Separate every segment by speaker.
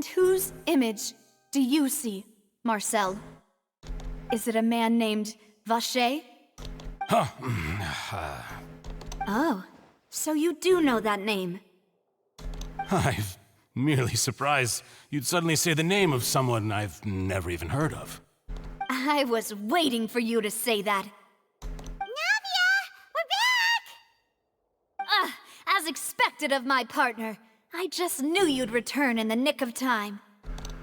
Speaker 1: And whose image do you see, Marcel? Is it a man named Vacher? Oh, so you do know that name.
Speaker 2: I'm merely surprised you'd suddenly say the name of someone I've never even heard of.
Speaker 1: I was waiting for you to say that.
Speaker 3: Navia! We're back!
Speaker 1: As expected of my partner. I just knew you'd return in the nick of time.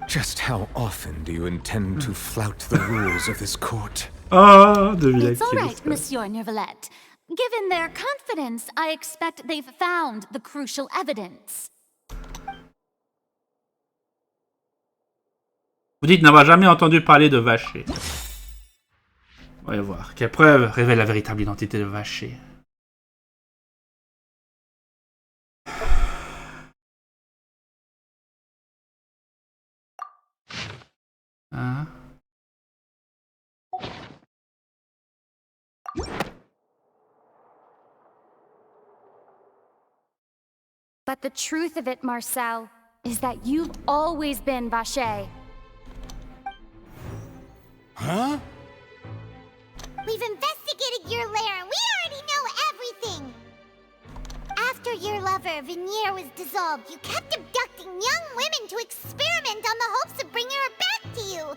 Speaker 4: Just how often do you intend to flout the rules of this court?
Speaker 5: Ah, devine
Speaker 6: It's all
Speaker 5: qui est
Speaker 6: right,
Speaker 5: l'espèce.
Speaker 6: Monsieur Nervalette. Given their confidence, I expect they've found the crucial evidence.
Speaker 5: Vous dites n'avoir jamais entendu parler de Vacher. Voyons voir. Quelle preuve révèle la véritable identité de Vacher? Hein?
Speaker 3: But the truth of it, Marcel, is that you've always been Vacher.
Speaker 2: Huh?
Speaker 3: We've investigated your lair and we already know everything! After your lover, Venier, was dissolved, you kept abducting young women to experiment on the hopes of bringing her back to you!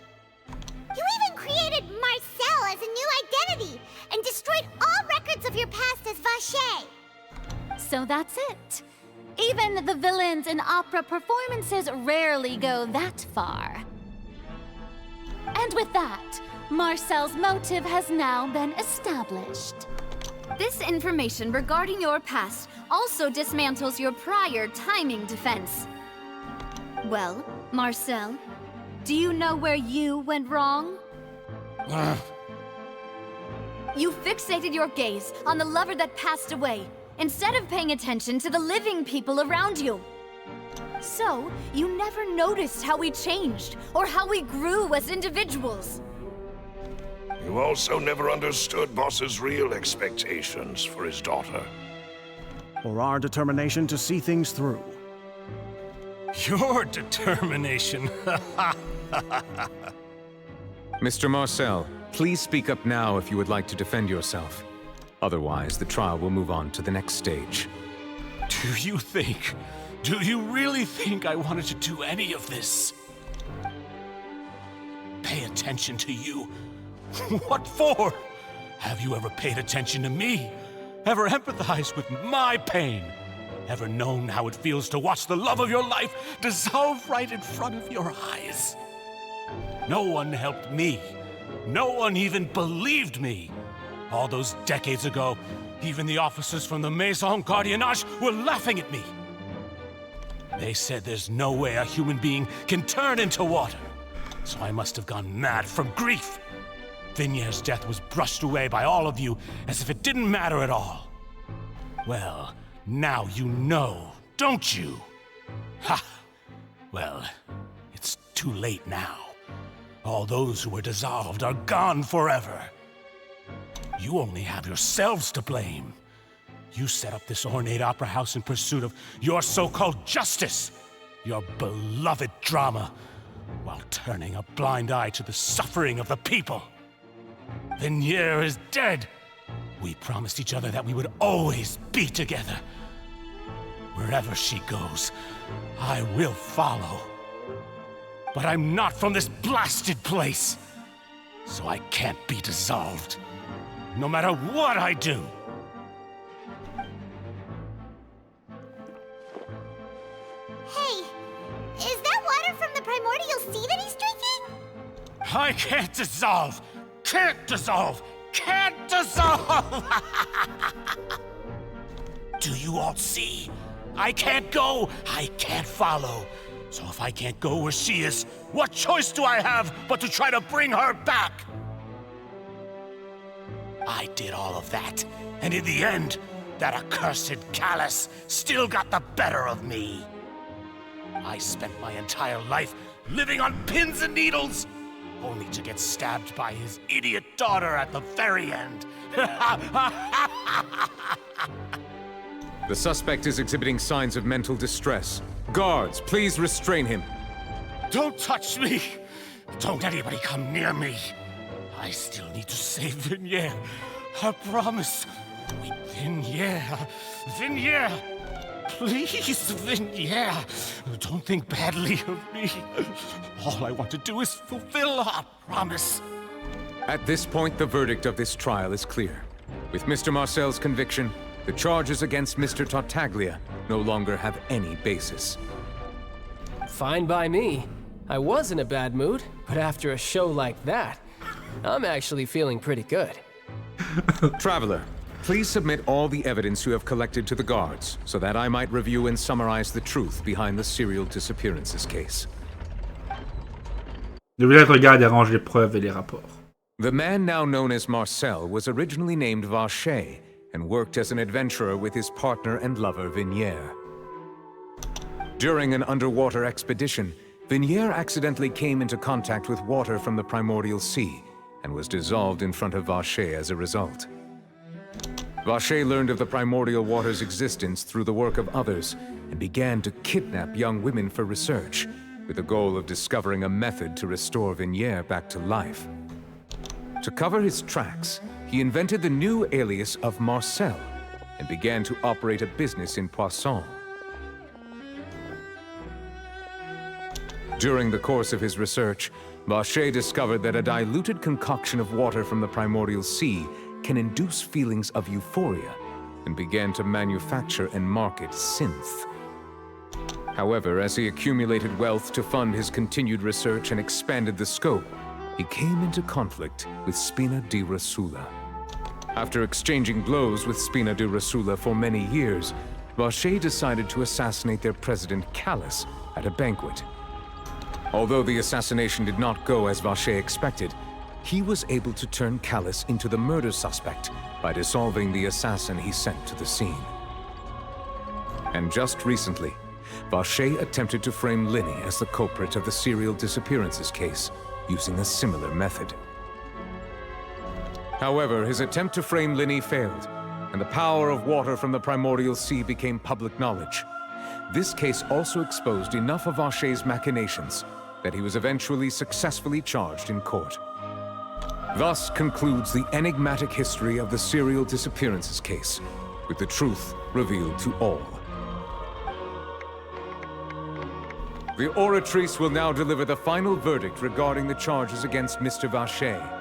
Speaker 3: You even created Marcel as a new identity and destroyed all records of your past as Vacher!
Speaker 6: So that's it. Even the villains in opera performances rarely go that far. And with that, Marcel's motive has now been established.
Speaker 1: This information regarding your past also dismantles your prior timing defense. Well, Marcel, do you know where you went wrong? You fixated your gaze on the lover that passed away, instead of paying attention to the living people around you. So, you never noticed how we changed, or how we grew as individuals.
Speaker 7: You also never understood Boss's real expectations for his daughter.
Speaker 8: Or our determination to see things through.
Speaker 2: Your determination.
Speaker 4: Mr. Marcel, please speak up now if you would like to defend yourself. Otherwise, the trial will move on to the next stage.
Speaker 2: Do you really think I wanted to do any of this? Pay attention to you? What for? Have you ever paid attention to me? Ever empathized with my pain? Ever known how it feels to watch the love of your life dissolve right in front of your eyes? No one helped me. No one even believed me. All those decades ago, even the officers from the Maison Gardiennage were laughing at me. They said there's no way a human being can turn into water. So I must have gone mad from grief. Vinier's death was brushed away by all of you as if it didn't matter at all. Well, now you know, don't you? Ha! Well, it's too late now. All those who were dissolved are gone forever. You only have yourselves to blame. You set up this ornate opera house in pursuit of your so-called justice, your beloved drama, while turning a blind eye to the suffering of the people. Venier is dead. We promised each other that we would always be together. Wherever she goes, I will follow. But I'm not from this blasted place, so I can't be dissolved, no matter what I do.
Speaker 3: Hey, is that water from the primordial sea that he's drinking?
Speaker 2: I can't dissolve! Can't dissolve! Can't dissolve! Do you all see? I can't go! I can't follow! So if I can't go where she is, what choice do I have but to try to bring her back? I did all of that, and in the end, that accursed callous still got the better of me. I spent my entire life living on pins and needles, only to get stabbed by his idiot daughter at the very end.
Speaker 4: The suspect is exhibiting signs of mental distress. Guards, please restrain him.
Speaker 2: Don't touch me! Don't anybody come near me! I still need to save Vignier. I promise. Vignier. Vignier! Please, Vignier! Don't think badly of me. All I want to do is fulfill our promise.
Speaker 4: At this point, the verdict of this trial is clear. With Mr. Marcel's conviction, the charges against Mr. Tartaglia no longer have any basis.
Speaker 9: Fine by me. I was in a bad mood, but after a show like that, I'm actually feeling pretty good.
Speaker 4: Traveler, please submit all the evidence you have collected to the guards, so that I might review and summarize the truth behind the serial disappearances case.
Speaker 5: Le village regarde et arrange les preuves et les rapports.
Speaker 4: The man now known as Marcel was originally named Vacher and worked as an adventurer with his partner and lover Vignier. During an underwater expedition, Vignier accidentally came into contact with water from the primordial sea and was dissolved in front of Vacher as a result. Vacher learned of the primordial water's existence through the work of others and began to kidnap young women for research, with the goal of discovering a method to restore Vignier back to life. To cover his tracks, he invented the new alias of Marcel and began to operate a business in Poissons. During the course of his research, Vacher discovered that a diluted concoction of water from the primordial sea can induce feelings of euphoria, and began to manufacture and market synth. However, as he accumulated wealth to fund his continued research and expanded the scope, he came into conflict with Spina di Rosula. After exchanging blows with Spina di Rosula for many years, Vacher decided to assassinate their president Callus at a banquet. Although the assassination did not go as Vacher expected, he was able to turn Callus into the murder suspect by dissolving the assassin he sent to the scene. And just recently, Vacher attempted to frame Linny as the culprit of the serial disappearances case, using a similar method. However, his attempt to frame Linny failed, and the power of water from the primordial sea became public knowledge. This case also exposed enough of Vacher's machinations that he was eventually successfully charged in court. Thus concludes the enigmatic history of the serial disappearances case, with the truth revealed to all. The oratrice will now deliver the final verdict regarding the charges against Mr. Vacher.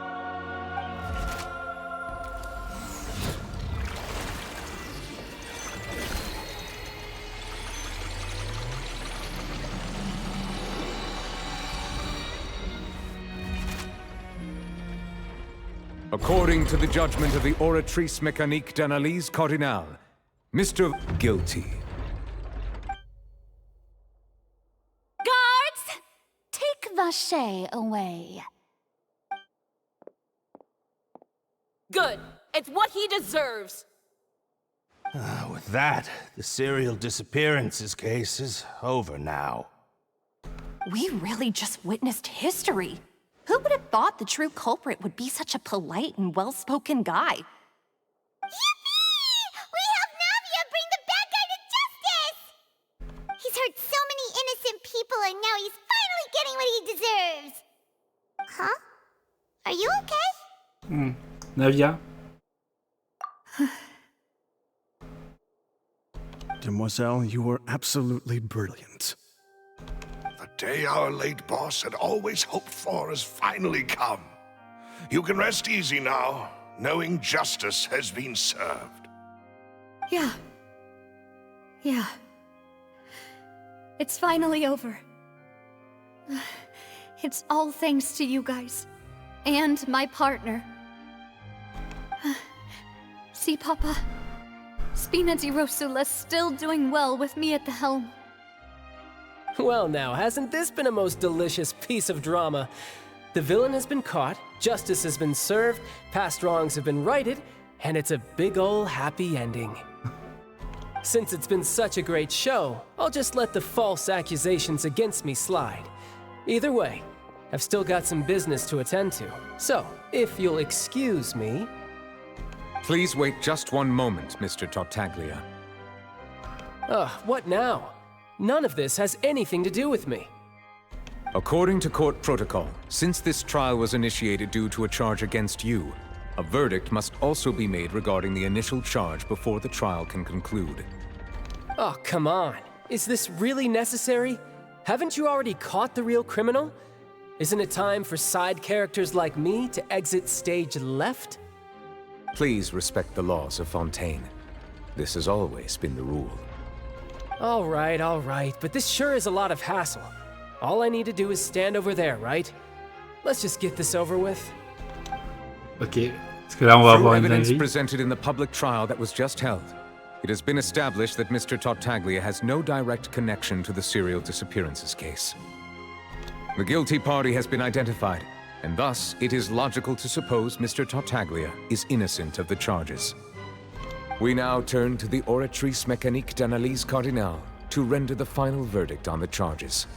Speaker 4: According to the judgment of the oratrice mécanique d'analyse cardinale, Mr. Guilty.
Speaker 6: Guards! Take Vacher away.
Speaker 10: Good. It's what he deserves.
Speaker 11: With that, the serial disappearances case is over now.
Speaker 12: We really just witnessed history. Who would have thought the true culprit would be such a polite and well-spoken guy?
Speaker 3: Yippee! We helped Navia bring the bad guy to justice! He's hurt so many innocent people and now he's finally getting what he deserves! Huh? Are you okay?
Speaker 5: Navia?
Speaker 8: Demoiselle, you were absolutely brilliant.
Speaker 7: The day our late boss had always hoped for has finally come. You can rest easy now, knowing justice has been served.
Speaker 1: Yeah. It's finally over. It's all thanks to you guys. And my partner. See, Papa? Spina di Rosula's still doing well with me at the helm.
Speaker 9: Well now, hasn't this been a most delicious piece of drama? The villain has been caught, justice has been served, past wrongs have been righted, and it's a big ol' happy ending. Since it's been such a great show, I'll just let the false accusations against me slide. Either way, I've still got some business to attend to, so if you'll excuse me...
Speaker 4: Please wait just one moment, Mr. Tartaglia.
Speaker 9: What now? None of this has anything to do with me.
Speaker 4: According to court protocol, since this trial was initiated due to a charge against you, a verdict must also be made regarding the initial charge before the trial can conclude.
Speaker 9: Oh, come on. Is this really necessary? Haven't you already caught the real criminal? Isn't it time for side characters like me to exit stage left?
Speaker 4: Please respect the laws of Fontaine. This has always been the rule.
Speaker 9: All right, but this sure is a lot of hassle. All I need to do is stand over there, right? Let's just get this over with.
Speaker 5: Ok. Parce que là, on va
Speaker 4: Through
Speaker 5: avoir une
Speaker 4: evidence
Speaker 5: dinguerie.
Speaker 4: presented in the public trial that was just held, it has been established that Mr. Tartaglia has no direct connection to the serial disappearances case. The guilty party has been identified, and thus it is logical to suppose Mr. Tartaglia is innocent of the charges. We now turn to the Oratrice Mécanique d'Analyse Cardinale to render the final verdict on the charges.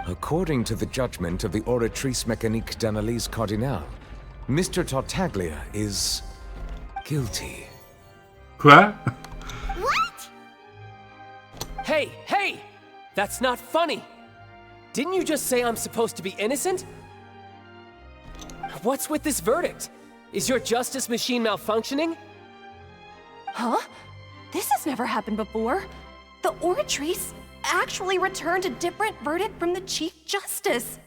Speaker 4: According to the judgment of the Oratrice Mécanique d'Analyse Cardinale, Mr. Tartaglia is guilty.
Speaker 5: Quoi?
Speaker 3: What?
Speaker 9: Hey! That's not funny! Didn't you just say I'm supposed to be innocent? What's with this verdict? Is your justice machine malfunctioning?
Speaker 12: Huh? This has never happened before. The Oratrice actually returned a different verdict from the Chief Justice.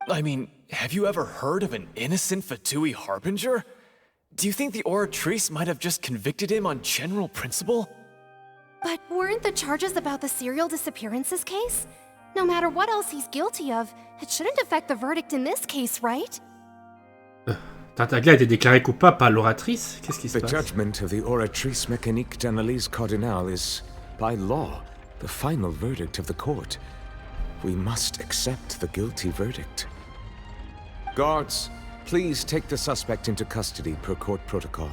Speaker 13: I mean, have you ever heard of an innocent Fatui Harbinger? Do you think the Oratrice might have just convicted him on general principle?
Speaker 12: But weren't the charges about the serial disappearances case? No matter what else he's guilty of, it shouldn't affect the verdict in this case, right?
Speaker 5: Tartaglia a été déclaré coupable par l'oratrice? Qu'est-ce qui se
Speaker 4: The
Speaker 5: passe?
Speaker 4: judgment of the Oratrice Mécanique d'Analyse Cardinale is, by law, the final verdict of the court. We must accept the guilty verdict. Guards, please take the suspect into custody per court protocol.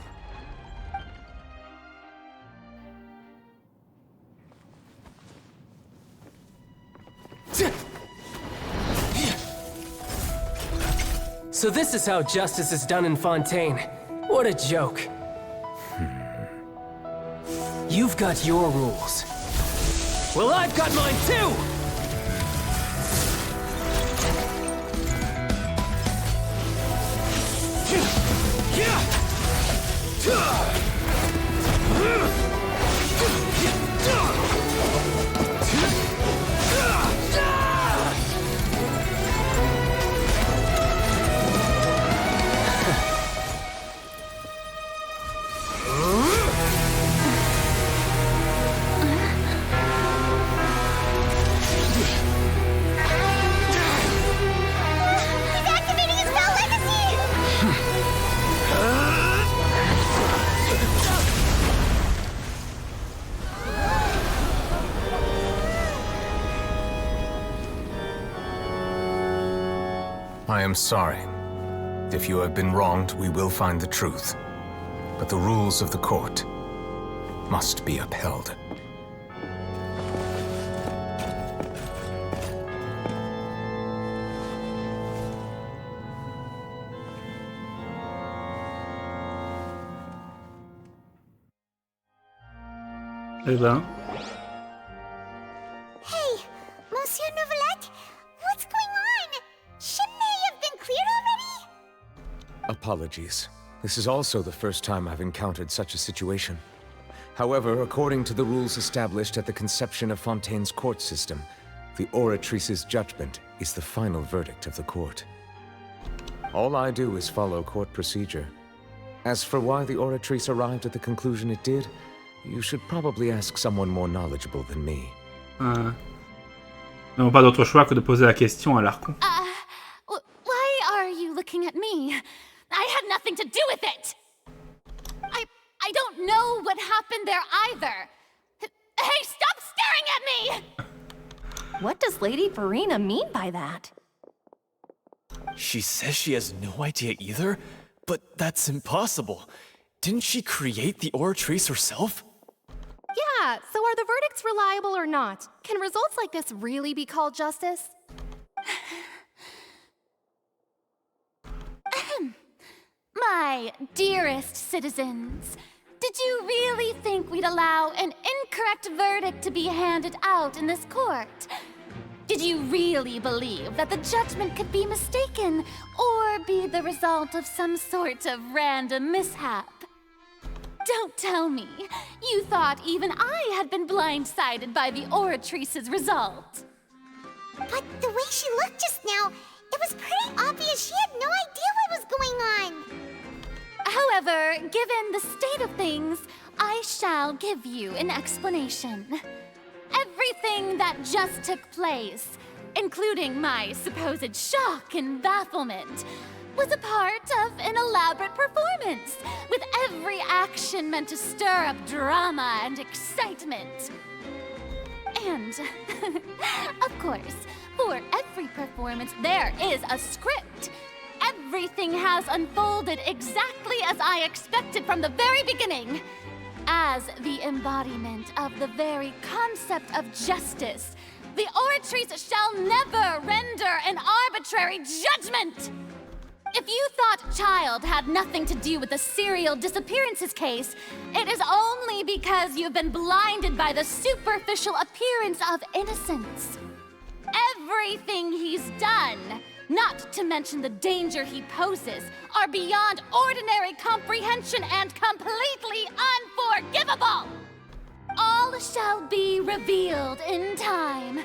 Speaker 9: So this is how justice is done in Fontaine. What a joke. You've got your rules. Well, I've got mine too!
Speaker 3: He's activating his spell legacy!
Speaker 4: I am sorry. If you have been wronged, we will find the truth. But the rules of the court must be upheld.
Speaker 5: Eh ben,
Speaker 3: Hey, Monsieur Novelette, what's going on? Shouldn't they have been cleared already?
Speaker 4: Apologies. This is also the first time I've encountered such a situation. However, according to the rules established at the conception of Fontaine's court system, the Oratrice's judgment is the final verdict of the court. All I do is follow court procedure. As for why the Oratrice arrived at the conclusion it did, you should probably ask someone more knowledgeable than me.
Speaker 5: nous n'avons pas d'autre choix que de poser la question à l'Archon.
Speaker 6: Why are you looking at me? I had nothing to do with it! I don't know what happened there either. Hey, stop staring at me!
Speaker 12: What does Lady Verena mean by that?
Speaker 13: She says she has no idea either, but that's impossible. Didn't she create the Oratrice herself?
Speaker 12: Yeah, so are the verdicts reliable or not? Can results like this really be called justice?
Speaker 6: My dearest citizens, did Did you really think we'd allow an incorrect verdict to be handed out in this court? Did you really believe that the judgment could be mistaken or be the result of some sort of random mishap? Don't tell me you thought even I had been blindsided by the oratrice's result.
Speaker 3: But the way she looked just now, it was pretty obvious she had no idea what was going on.
Speaker 6: However, given the state of things, I shall give you an explanation. Everything that just took place, including my supposed shock and bafflement, was a part of an elaborate performance, with every action meant to stir up drama and excitement. And, of course, for every performance there is a script. Everything has unfolded exactly as I expected from the very beginning. As the embodiment of the very concept of justice, the oratrice shall never render an arbitrary judgment! If you thought Child had nothing to do with the serial disappearances case, it is only because you've been blinded by the superficial appearance of innocence. Everything he's done, not to mention the danger he poses, are beyond ordinary comprehension and completely unforgivable! All shall be revealed in time.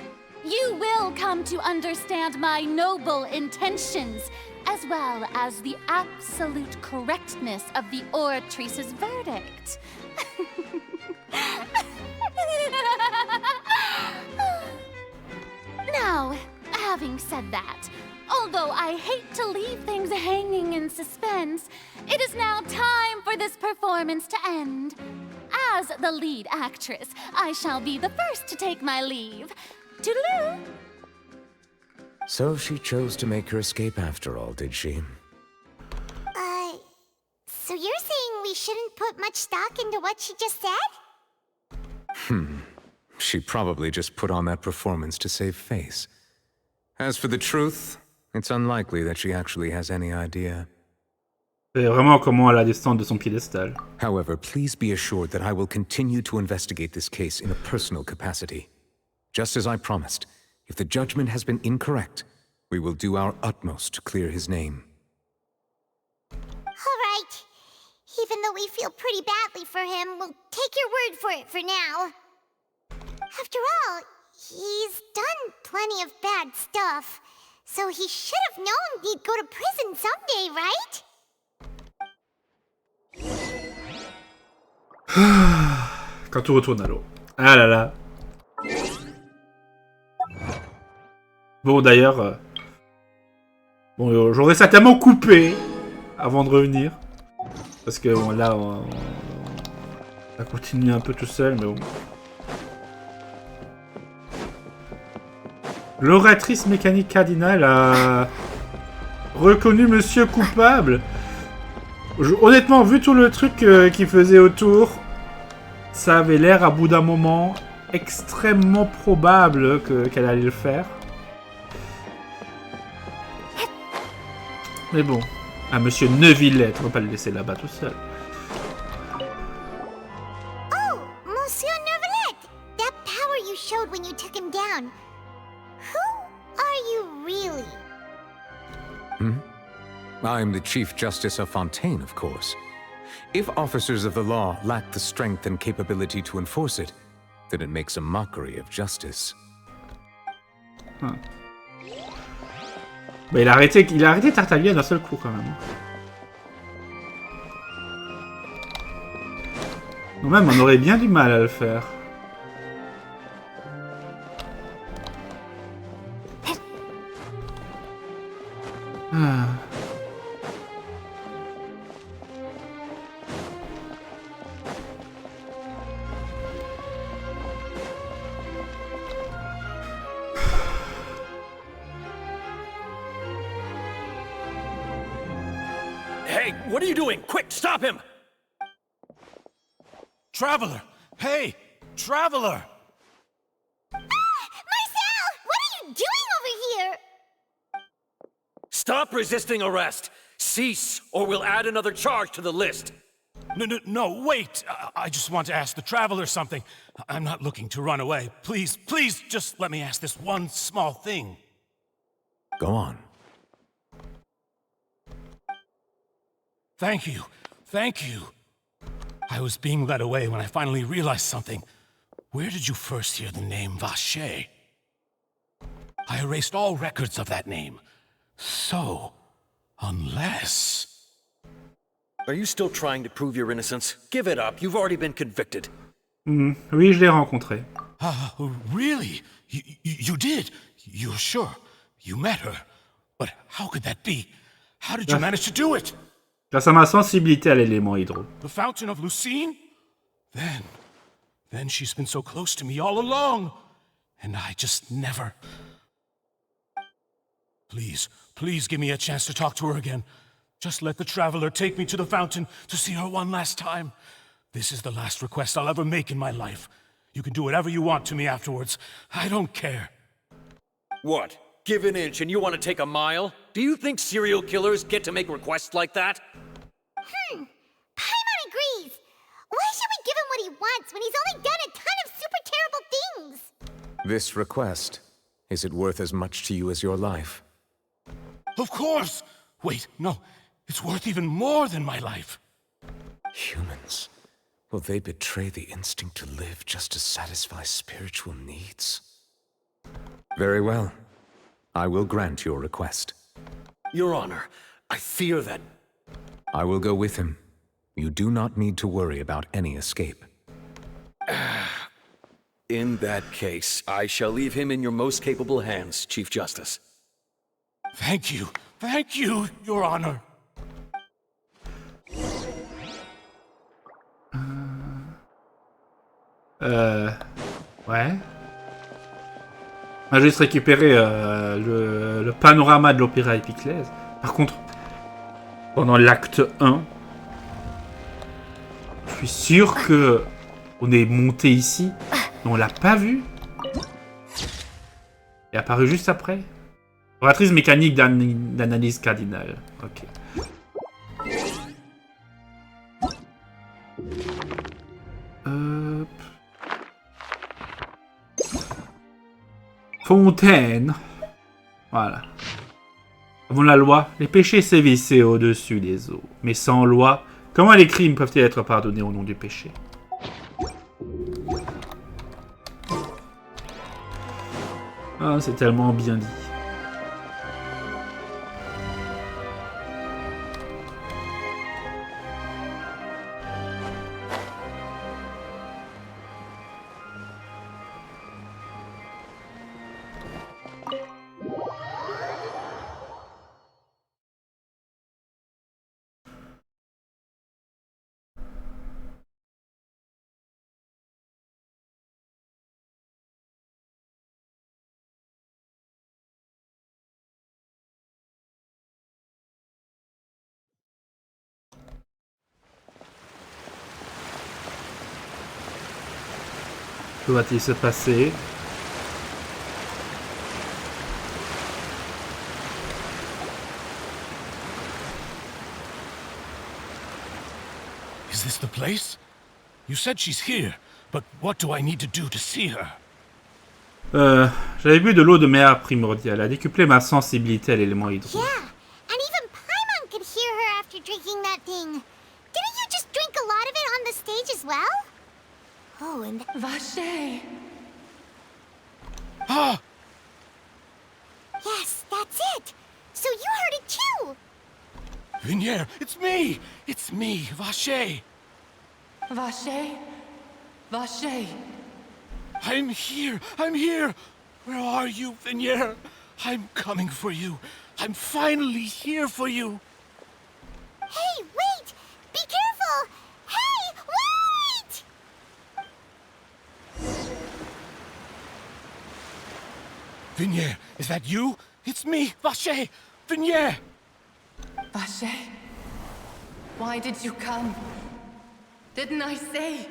Speaker 6: You will come to understand my noble intentions, as well as the absolute correctness of the oratrice's verdict. Now, having said that, although I hate to leave things hanging in suspense, it is now time for this performance to end. As the lead actress, I shall be the first to take my leave. Toodaloo!
Speaker 4: So she chose to make her escape after all, did she?
Speaker 3: So you're saying we shouldn't put much stock into what she just said?
Speaker 4: She probably just put on that performance to save face. As for the truth, it's unlikely that she actually has any idea.
Speaker 5: C'est vraiment comment elle a descend de son piédestal.
Speaker 4: However, please be assured that I will continue to investigate this case in a personal capacity. Just as I promised, if the judgment has been incorrect, we will do our utmost to clear his name.
Speaker 3: All right. Even though we feel pretty badly for him, we'll take your word for it for now. After all, he's done plenty of bad stuff, so he should have known he'd go to prison someday, right?
Speaker 5: Quand tout retourne à l'eau. Ah là là. Bon, d'ailleurs... Bon, j'aurais certainement coupé avant de revenir. Parce que bon, là, ça continue un peu tout seul, mais bon. L'oratrice mécanique cardinale a reconnu monsieur coupable. Honnêtement, vu tout le truc qu'il faisait autour, ça avait l'air à bout d'un moment extrêmement probable qu'elle allait le faire. Mais bon, monsieur Neuvillette, on va pas le laisser là-bas tout seul.
Speaker 3: Oh, Monsieur Neuvillette! That power you showed when you took him down. Who are you really?
Speaker 4: I'm the Chief Justice of Fontaine, of course. If officers of the law lack the strength and capability to enforce it, then it makes a mockery of justice.
Speaker 5: Bah, il a arrêté Tartaglia d'un seul coup quand même. Non, même on aurait bien du mal à le faire. Ah.
Speaker 2: Hey, what are you doing? Quick, stop him! Traveler! Hey, Traveler!
Speaker 3: Marcel! What are you doing over here?
Speaker 14: Stop resisting arrest! Cease, or we'll add another charge to the list!
Speaker 2: No, wait! I just want to ask the Traveler something. I'm not looking to run away. Please, just let me ask this one small thing.
Speaker 4: Go on.
Speaker 2: Thank you. I was being led away when I finally realized something. Where did you first hear the name Vacher? I erased all records of that name. So, unless...
Speaker 14: Are you still trying to prove your innocence? Give it up. You've already been convicted.
Speaker 5: Oui, je l'ai rencontrée.
Speaker 2: Really? You did? You're sure? You met her? But how could that be? How did you manage to do it?
Speaker 5: Grâce à ma sensibilité à l'élément hydro.
Speaker 2: The fountain of Lucine? Then she's been so close to me all along. And I just never... Please give me a chance to talk to her again. Just let the Traveler take me to the fountain to see her one last time. This is the last request I'll ever make in my life. You can do whatever you want to me afterwards. I don't care.
Speaker 14: What? Give an inch and you want to take a mile? Do you think serial killers get to make requests like that?
Speaker 3: Paimon agrees. Why should we give him what he wants when he's only done a ton of super terrible things?
Speaker 4: This request, is it worth as much to you as your life?
Speaker 2: Of course! Wait, no. It's worth even more than my life.
Speaker 4: Humans. Will they betray the instinct to live just to satisfy spiritual needs? Very well. I will grant your request.
Speaker 14: Your Honor, I fear that...
Speaker 4: I will go with him. You do not need to worry about any escape.
Speaker 14: In that case, I shall leave him in your most capable hands, Chief Justice.
Speaker 2: Thank you, Your Honor.
Speaker 5: Ouais. On va juste récupérer le panorama de l'opéra épiclèse. Par contre, pendant l'acte 1, je suis sûr que on est monté ici, mais on l'a pas vu. Il est apparu juste après. Opératrice mécanique d'analyse cardinale. Ok. Fontaine. Voilà. Avant la loi, les péchés sévissaient au-dessus des eaux. Mais sans loi, comment les crimes peuvent-ils être pardonnés au nom du péché? Ah, c'est tellement bien dit. Que va-t-il se passer?
Speaker 2: Is this the place? You said she's here, but what do I need to do to see her?
Speaker 5: J'avais bu de l'eau de mer primordiale, a décuplé ma sensibilité à l'élément hydro.
Speaker 3: Yeah, and even Paimon could hear her after drinking that thing. Didn't you just drink a lot of it on the stage as well? Oh, and...
Speaker 12: Vacher!
Speaker 2: Ah!
Speaker 3: Yes, that's it! So you heard it too!
Speaker 2: Vignier, it's me! It's me, Vacher!
Speaker 12: Vacher? Vacher!
Speaker 2: I'm here! I'm here! Where are you, Vignier? I'm coming for you. I'm finally here for you.
Speaker 3: Hey, wait! Be careful! Hey, wait!
Speaker 2: Vignier, is that you? It's me, Vacher! Vignier!
Speaker 12: Vacher? Why did you come? Didn't I say?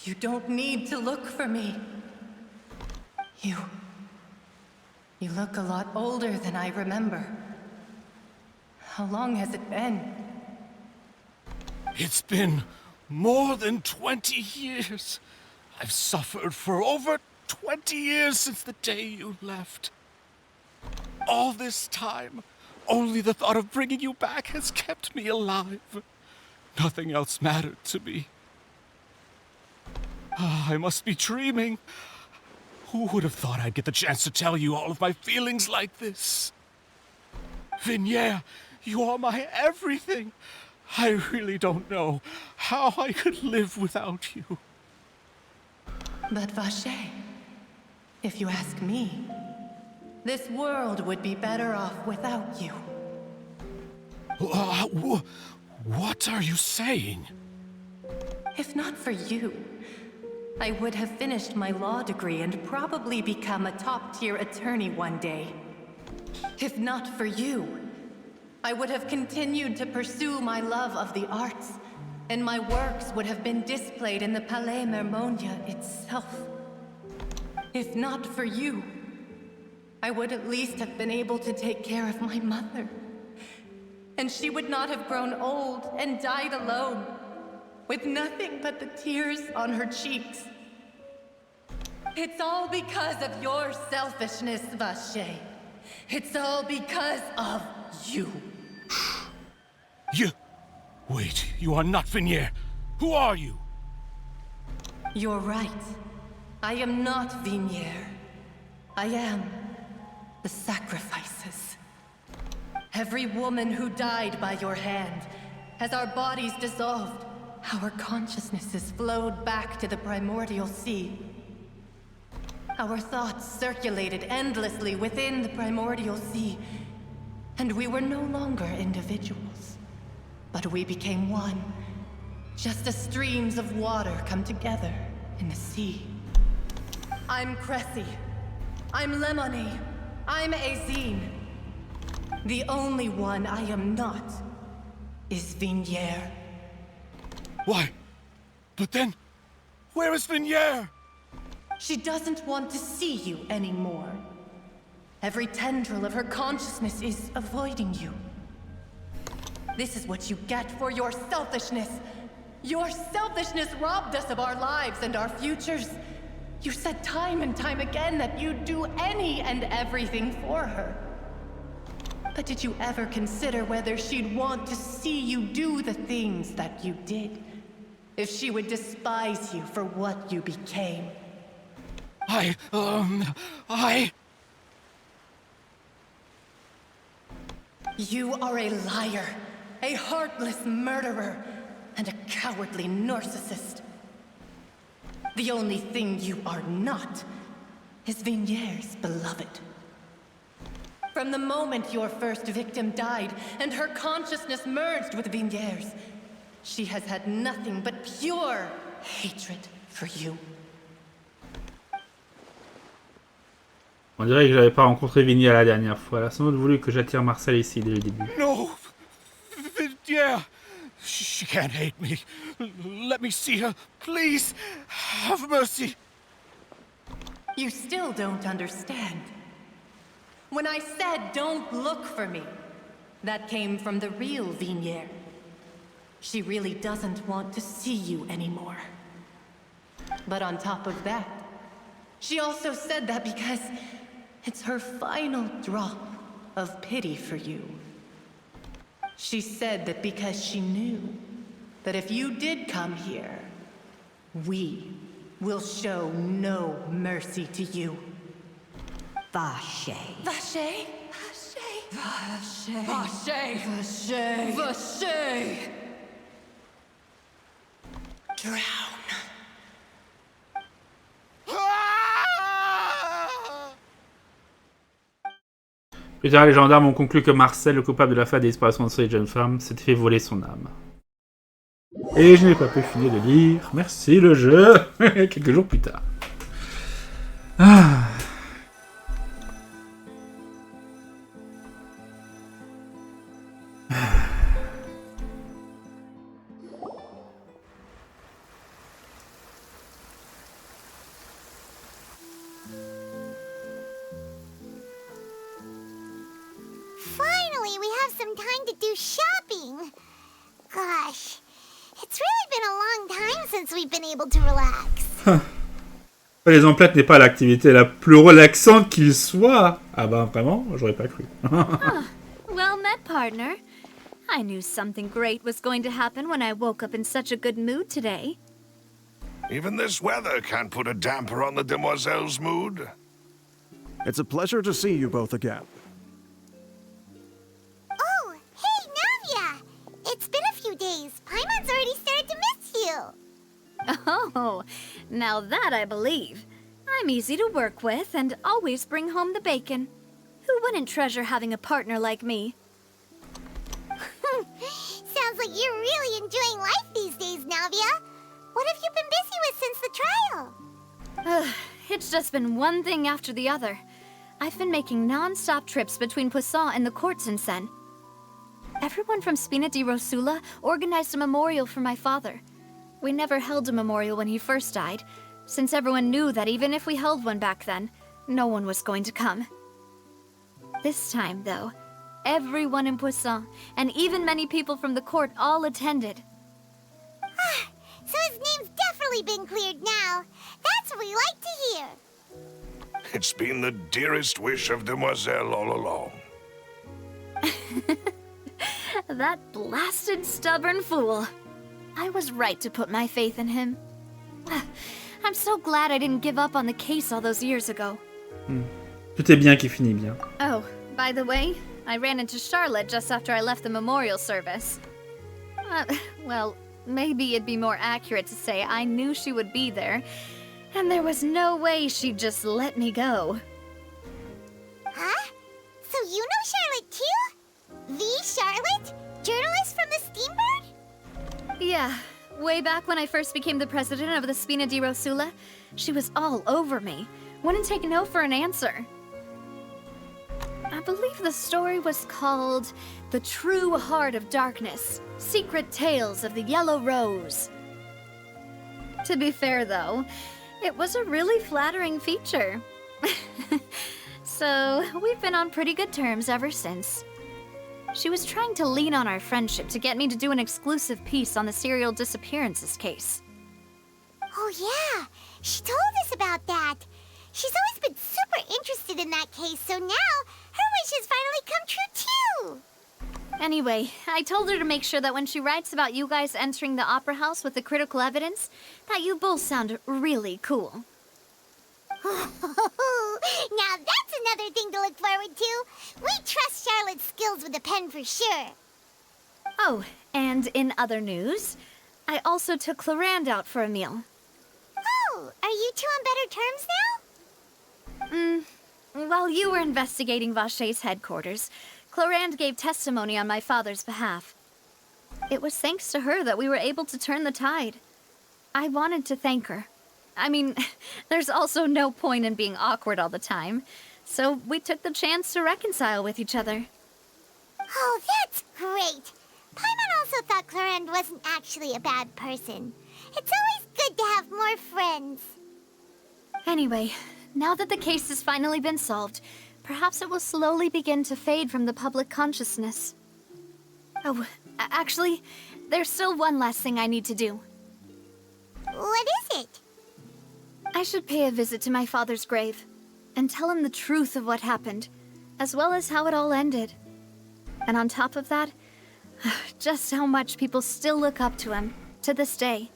Speaker 12: You don't need to look for me. You look a lot older than I remember. How long has it been?
Speaker 2: It's been more than 20 years. I've suffered for over 20 years since the day you left. All this time, only the thought of bringing you back has kept me alive. Nothing else mattered to me. I must be dreaming. Who would have thought I'd get the chance to tell you all of my feelings like this? Vignier, you are my everything. I really don't know how I could live without you.
Speaker 12: But Vacher, if you ask me, this world would be better off without you.
Speaker 2: What are you saying?
Speaker 12: If not for you, I would have finished my law degree and probably become a top-tier attorney one day. If not for you, I would have continued to pursue my love of the arts, and my works would have been displayed in the Palais Mermonia itself. If not for you, I would at least have been able to take care of my mother. And she would not have grown old and died alone, with nothing but the tears on her cheeks. It's all because of your selfishness, Vacher. It's all because of you.
Speaker 2: Wait, you are not Vignier. Who are you?
Speaker 12: You're right. I am not Vignier. I am the sacrifices. Every woman who died by your hand, as our bodies dissolved, our consciousnesses flowed back to the primordial sea. Our thoughts circulated endlessly within the primordial sea, and we were no longer individuals, but we became one, just as streams of water come together in the sea. I'm Cressy. I'm Lemony. I'm Azine. The only one I am not is Vignier.
Speaker 2: Why? But then, where is Vignier?
Speaker 12: She doesn't want to see you anymore. Every tendril of her consciousness is avoiding you. This is what you get for your selfishness. Your selfishness robbed us of our lives and our futures. You said time and time again that you'd do any and everything for her. But did you ever consider whether she'd want to see you do the things that you did? If she would despise you for what you became? You are a liar, a heartless murderer, and a cowardly narcissist. The only thing you are not is Vignier's beloved. From the moment your first victim died and her consciousness merged with Vignier's, she has had nothing but pure hatred for you.
Speaker 5: On dirait que j'avais pas rencontré Vignier la dernière fois. Elle a sans doute voulu que j'attire Marcel ici dès le début.
Speaker 2: No! Vignier! She can't hate me. Let me see her. Please, have mercy.
Speaker 12: You still don't understand. When I said don't look for me, that came from the real Vignier. She really doesn't want to see you anymore. But on top of that, she also said that because it's her final drop of pity for you. She said that because she knew that if you did come here, we will show no mercy to you.
Speaker 15: Vacher.
Speaker 12: Vacher? Vacher. Vacher. Vacher. Vacher. Drown.
Speaker 5: Plus tard, les gendarmes ont conclu que Marcel, le coupable de la fin des disparitions de cette jeune femme, s'était fait voler son âme. Et je n'ai pas pu finir de lire. Merci le jeu. Quelques jours plus tard. Ah.
Speaker 3: Finally, we have some time to do shopping. Gosh, It's really been a long time since we've been able to relax.
Speaker 5: Les emplettes n'est pas l'activité la plus relaxante qu'il soit. Ah bah vraiment, j'aurais pas cru.
Speaker 1: Well met, partner. I knew something great was going to happen when I woke up in such a good mood today.
Speaker 7: Even this weather can't put a damper on the demoiselle's mood.
Speaker 8: It's a pleasure to see you both again.
Speaker 3: Oh, hey, Navia! It's been a few days. Paimon's already started to miss you.
Speaker 1: Oh, now that I believe. I'm easy to work with and always bring home the bacon. Who wouldn't treasure having a partner like me?
Speaker 3: Sounds like you're really enjoying life these days, Navia. What have you been busy with since the trial?
Speaker 1: It's just been one thing after the other. I've been making non-stop trips between Poissons and the courts in Sen. Everyone from Spina di Rosula organized a memorial for my father. We never held a memorial when he first died, since everyone knew that even if we held one back then, no one was going to come. This time, though, everyone in Poissons, and even many people from the court, all attended.
Speaker 3: So his name's definitely been cleared now. That's what we like to hear.
Speaker 7: It's been the dearest wish of Demoiselle all along.
Speaker 1: That blasted stubborn fool. I was right to put my faith in him. I'm so glad I didn't give up on the case all those years ago.
Speaker 5: Tout est bien qui finit bien.
Speaker 1: Oh, by the way, I ran into Charlotte just after I left the memorial service. Well, maybe it'd be more accurate to say I knew she would be there, and there was no way she'd just let me go.
Speaker 3: Huh? So you know Charlotte too? The Charlotte? Journalist from the Steambird?
Speaker 1: Yeah, way back when I first became the president of the Spina di Rosula, she was all over me. Wouldn't take no for an answer. I believe the story was called The True Heart of Darkness, Secret Tales of the Yellow Rose. To be fair, though, it was a really flattering feature. So, we've been on pretty good terms ever since. She was trying to lean on our friendship to get me to do an exclusive piece on the serial disappearances case.
Speaker 3: Oh yeah, she told us about that. She's always been super interested in that case, so now her wish has finally come true too.
Speaker 1: Anyway, I told her to make sure that when she writes about you guys entering the opera house with the critical evidence, that you both sound really cool.
Speaker 3: Now that's another thing to look forward to. We trust Charlotte's skills with a pen for sure.
Speaker 1: Oh, and in other news, I also took Clorand out for a meal.
Speaker 3: Oh, are you two on better terms now?
Speaker 1: While you were investigating Vaché's headquarters, Clorand gave testimony on my father's behalf. It was thanks to her that we were able to turn the tide. I wanted to thank her. I mean, there's also no point in being awkward all the time, so we took the chance to reconcile with each other.
Speaker 3: Oh, that's great. Paimon also thought Clorand wasn't actually a bad person. It's always good to have more friends.
Speaker 1: Anyway, now that the case has finally been solved, perhaps it will slowly begin to fade from the public consciousness. Oh, actually, there's still one last thing I need to do.
Speaker 3: What is it?
Speaker 1: I should pay a visit to my father's grave, and tell him the truth of what happened, as well as how it all ended. And on top of that, just how much people still look up to him, to this day.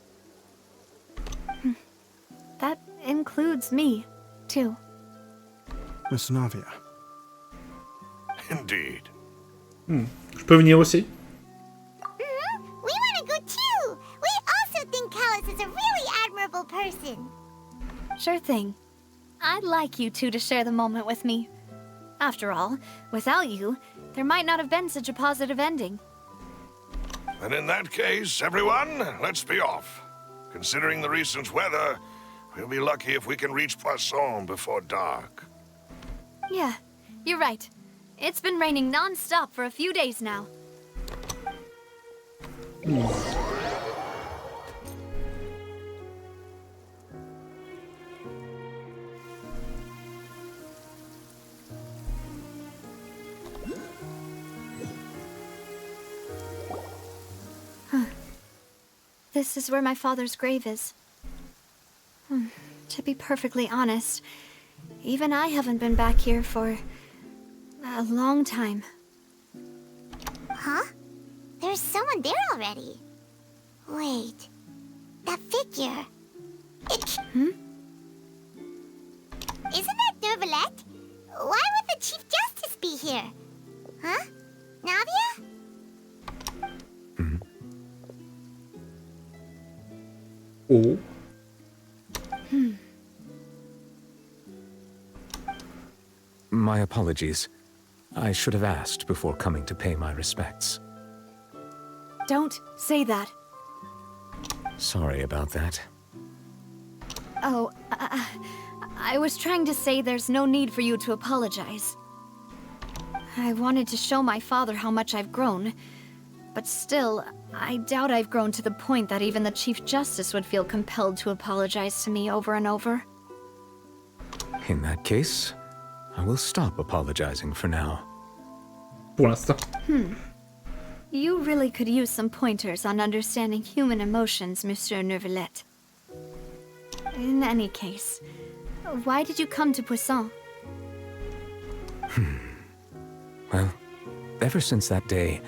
Speaker 1: That includes me, too.
Speaker 8: Miss Navia.
Speaker 7: Indeed.
Speaker 5: Je peux venir aussi?
Speaker 3: We want to go too! We also think Callus is a really admirable person.
Speaker 1: Sure thing. I'd like you two to share the moment with me. After all, without you, there might not have been such a positive ending.
Speaker 7: And in that case, everyone, let's be off. Considering the recent weather, we'll be lucky if we can reach Poissons before dark.
Speaker 1: Yeah, you're right. It's been raining non-stop for a few days now. this is where my father's grave is. To be perfectly honest, even I haven't been back here for a long time.
Speaker 3: Huh? There's someone there already. Wait, that figure. Isn't that Neuvillette? Why would the Chief Justice be here? Huh? Navia?
Speaker 5: Oh.
Speaker 4: My apologies. I should have asked before coming to pay my respects.
Speaker 1: Don't say that.
Speaker 4: Sorry about that.
Speaker 1: Oh, I was trying to say there's no need for you to apologize. I wanted to show my father how much I've grown, but still, I doubt I've grown to the point that even the Chief Justice would feel compelled to apologize to me over and over.
Speaker 4: In that case, I will stop apologizing for now.
Speaker 5: Pour l'instant.
Speaker 1: You really could use some pointers on understanding human emotions, Monsieur Neuvillette. In any case, why did you come to Poisson?
Speaker 4: Well, ever since that day,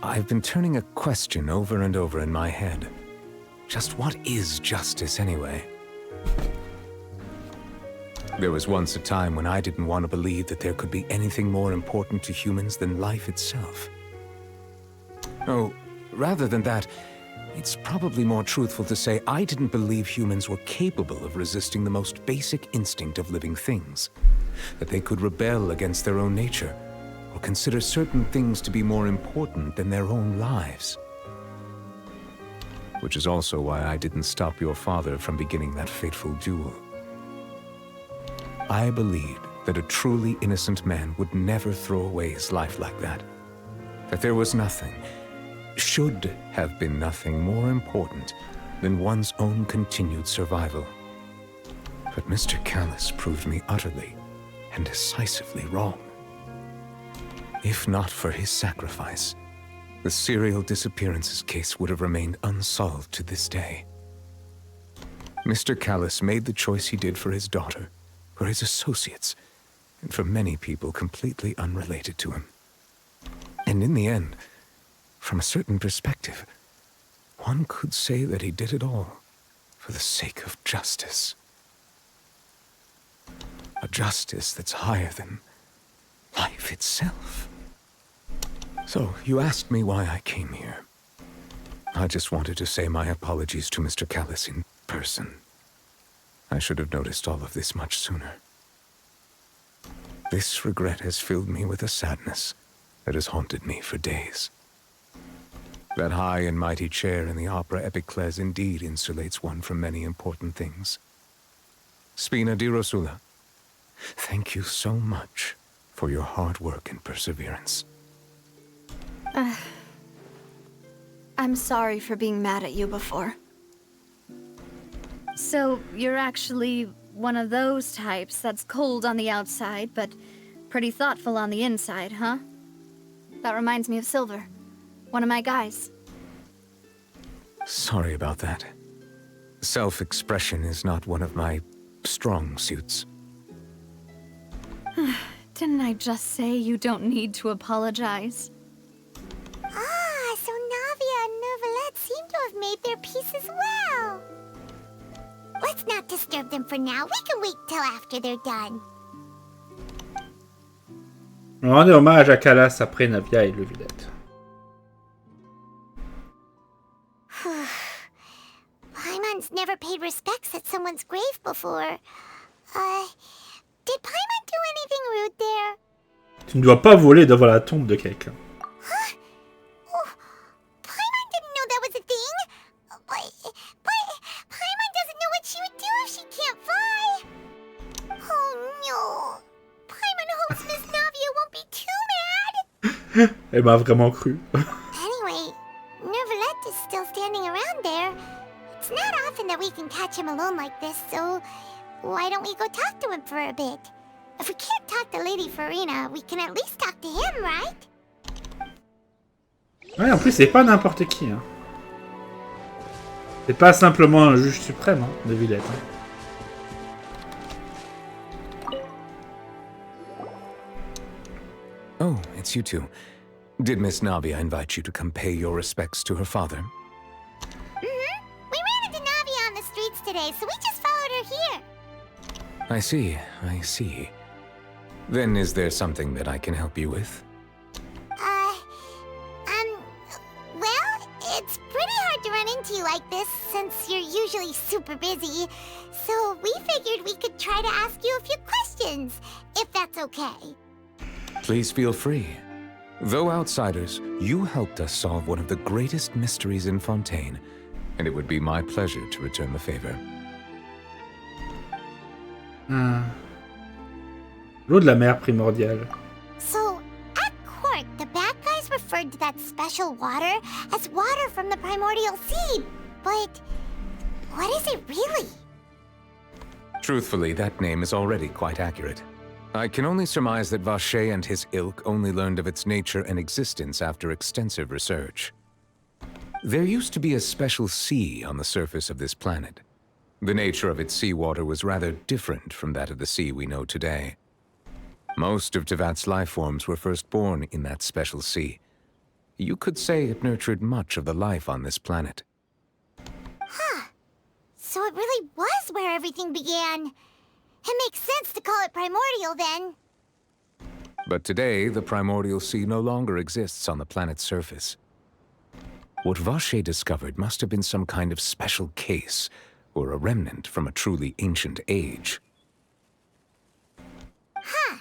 Speaker 4: I've been turning a question over and over in my head. Just what is justice anyway? There was once a time when I didn't want to believe that there could be anything more important to humans than life itself. Oh, rather than that, it's probably more truthful to say I didn't believe humans were capable of resisting the most basic instinct of living things. That they could rebel against their own nature, or consider certain things to be more important than their own lives. Which is also why I didn't stop your father from beginning that fateful duel. I believed that a truly innocent man would never throw away his life like that. That there was nothing, should have been nothing more important than one's own continued survival. But Mr. Callis proved me utterly and decisively wrong. If not for his sacrifice, the serial disappearances case would have remained unsolved to this day. Mr. Callis made the choice he did for his daughter, for his associates, and for many people completely unrelated to him. And in the end, from a certain perspective, one could say that he did it all for the sake of justice. A justice that's higher than life itself. So, you asked me why I came here. I just wanted to say my apologies to Mr. Callis in person. I should have noticed all of this much sooner. This regret has filled me with a sadness that has haunted me for days. That high and mighty chair in the opera épiclèse indeed insulates one from many important things. Spina di Rosula, thank you so much for your hard work and perseverance.
Speaker 1: I'm sorry for being mad at you before. So, you're actually one of those types that's cold on the outside, but pretty thoughtful on the inside, huh? That reminds me of Silver, one of my guys.
Speaker 4: Sorry about that. Self-expression is not one of my strong suits.
Speaker 1: Didn't I just say you don't need to apologize?
Speaker 3: Ah, so Navia and Neuvillette seem to have made their peace as well. Let's not disturb them for now. We can wait till after they're done.
Speaker 5: On rendait hommage à Callas après Navia et Neuvillette.
Speaker 3: Paimon's never paid respects at someone's grave before. Did Paimon do anything rude there?
Speaker 5: Tu ne dois pas voler devant la tombe de quelqu'un.
Speaker 3: Huh? Oh, Paimon didn't know that was a thing. But Paimon doesn't know what she would do if she can't fly. Oh no. Paimon hopes Miss Navia won't be too mad.
Speaker 5: Elle m'a vraiment cru.
Speaker 3: Anyway, Neuvillette is still standing around there. It's not often that we can catch him alone like this, so why don't we go talk to him for a bit? If we can't talk to Lady Farina, we can at least talk to him, right?
Speaker 5: Ouais, en plus, c'est pas n'importe qui, hein. C'est pas simplement un juge suprême, hein, de Villette. Hein.
Speaker 4: Oh, it's you two. Did Miss Navia invite you to come pay your respects to her father?
Speaker 3: Mm-hmm. We ran into Navia on the streets today, so we just followed her here.
Speaker 4: I see. Then is there something that I can help you with?
Speaker 3: Well, it's pretty hard to run into you like this, since you're usually super busy. So we figured we could try to ask you a few questions, if that's okay.
Speaker 4: Please feel free. Though outsiders, you helped us solve one of the greatest mysteries in Fontaine, and it would be my pleasure to return the favor.
Speaker 5: L'eau de la mer primordiale.
Speaker 3: So, at court, the bad guys referred to that special water as water from the primordial sea. But what is it really?
Speaker 4: Truthfully, that name is already quite accurate. I can only surmise that Vacher and his ilk only learned of its nature and existence after extensive research. There used to be a special sea on the surface of this planet. The nature of its seawater was rather different from that of the sea we know today. Most of Tevat's life forms were first born in that special sea. You could say it nurtured much of the life on this planet.
Speaker 3: Huh. So it really was where everything began. It makes sense to call it primordial, then.
Speaker 4: But today, the primordial sea no longer exists on the planet's surface. What Vacher discovered must have been some kind of special case, or a remnant from a truly ancient age.
Speaker 3: Huh.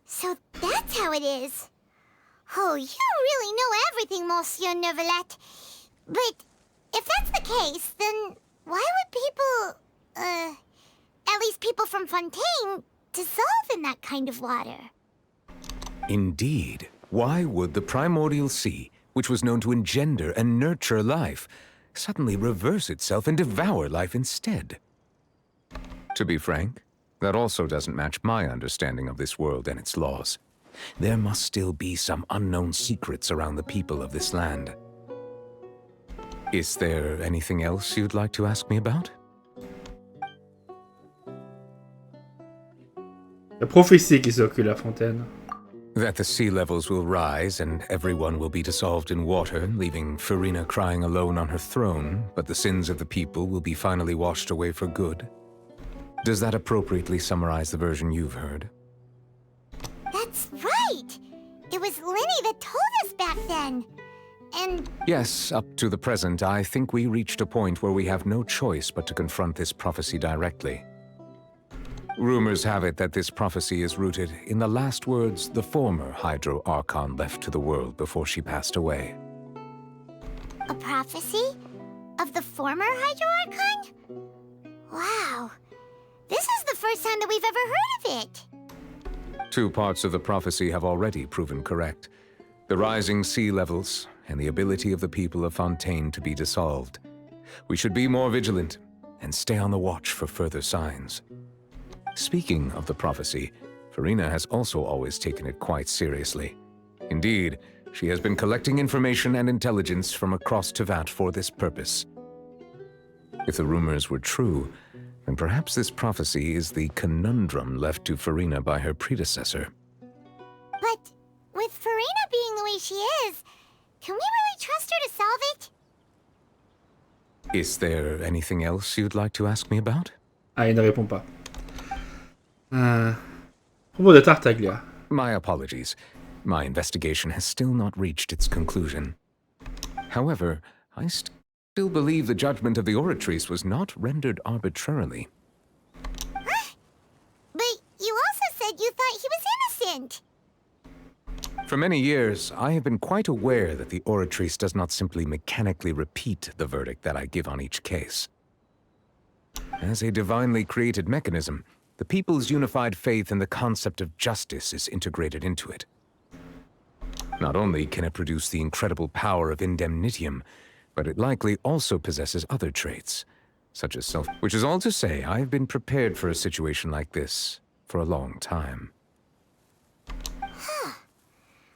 Speaker 3: So that's how it is. Oh, you really know everything, Monsieur Neuvillette. But if that's the case, then why would people, at least people from Fontaine, dissolve in that kind of water?
Speaker 4: Indeed. Why would the primordial sea, which was known to engender and nurture life, suddenly reverse itself and devour life instead? To be frank, that also doesn't match my understanding of this world and its laws. There must still be some unknown secrets around the people of this land. Is there anything else you'd like to ask me about?
Speaker 5: La prophétie qui s'occupe la fontaine.
Speaker 4: That the sea levels will rise and everyone will be dissolved in water, leaving Farina crying alone on her throne, but the sins of the people will be finally washed away for good. Does that appropriately summarize the version you've heard?
Speaker 3: That's right! It was Linny that told us back then. And...
Speaker 4: Yes, up to the present, I think we reached a point where we have no choice but to confront this prophecy directly. Rumors have it that this prophecy is rooted in the last words the former Hydro Archon left to the world before she passed away.
Speaker 3: A prophecy? Of the former Hydro Archon? Wow. This is the first time that we've ever heard of it.
Speaker 4: Two parts of the prophecy have already proven correct. The rising sea levels and the ability of the people of Fontaine to be dissolved. We should be more vigilant and stay on the watch for further signs. Speaking of the prophecy, Farina has also always taken it quite seriously. Indeed, she has been collecting information and intelligence from across Tevat for this purpose. If the rumors were true, then perhaps this prophecy is the conundrum left to Farina by her predecessor.
Speaker 3: But with Farina being the way she is, can we really trust her to solve it?
Speaker 4: Is there anything else you'd like to ask me about?
Speaker 5: Ah, il ne répond pas. Propos de Tartaglia.
Speaker 4: My apologies. My investigation has still not reached its conclusion. However, I still believe the judgment of the Oratrice was not rendered arbitrarily.
Speaker 3: Huh? But you also said you thought he was innocent.
Speaker 4: For many years, I have been quite aware that the Oratrice does not simply mechanically repeat the verdict that I give on each case. As a divinely created mechanism, the people's unified faith in the concept of justice is integrated into it. Not only can it produce the incredible power of indemnitium, but it likely also possesses other traits, such as which is all to say, I have been prepared for a situation like this for a long time.
Speaker 3: Huh.